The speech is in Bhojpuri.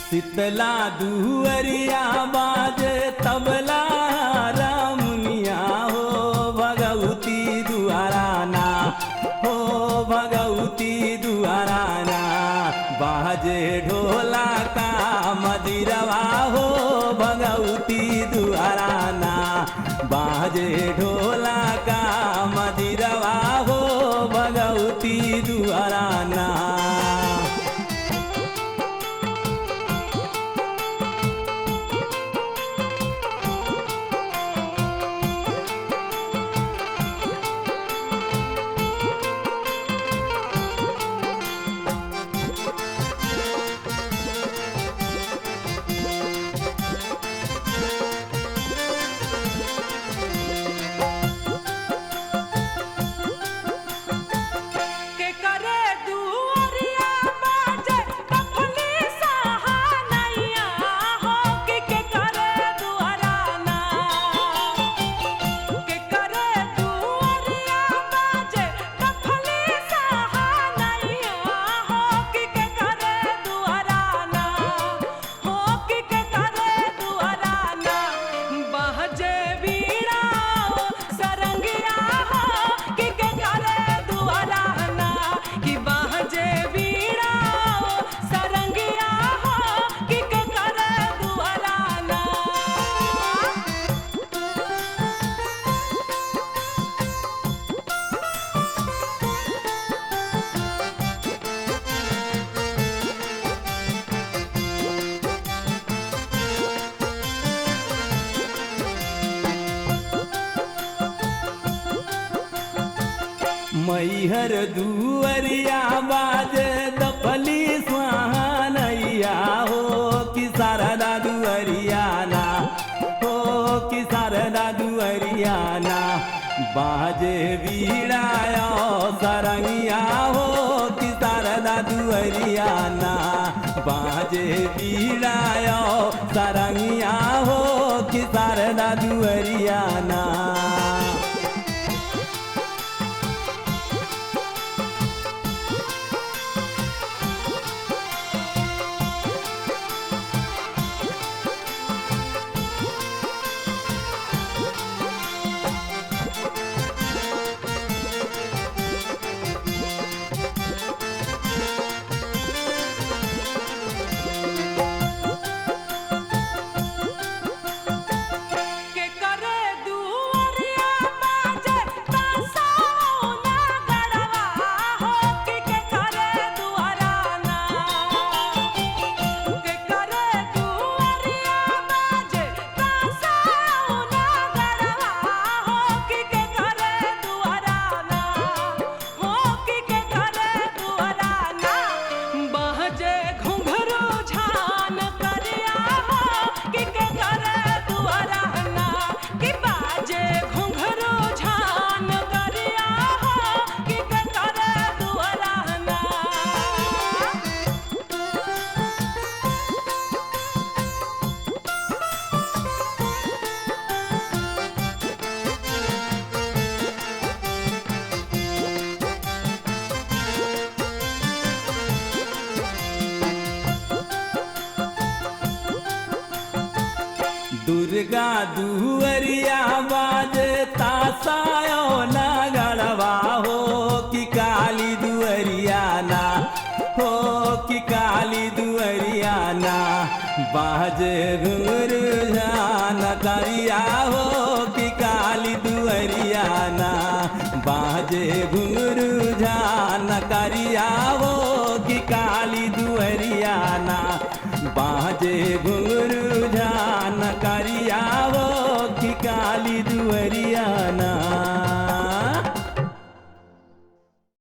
शीतला दुअरिया बाजे तबला रामुनिया हो भगवती दुआराना हो भगवती दुआराना बाजे ढोला का मदिरवा हो भगवती दुआराना बाजे ढोला का मदिरवा हो भगवती दुआराना। मैहर दुअरिया बाजे दफली सुहानैया हो कि शारदा दुअरियाना हो कि शारदा दुअरियाना बाजे बीड़ाया सरंगिया हो कि शारदा दुअरियाना बाजे बीड़ाया सरंगिया हो कि शारदा दुअरियाना। दुर्गा दुअरिया बाजे तासायो नगड़वा हो कि काली दुअरियाना हो कि काली दुअरियाना बाजे घुंघरू झान करिया हो कि काली दुअरियाना बाजे घुंघरू झान करिया हो कि काली दुअरियाना बाजे घुंघरू झान करिया हो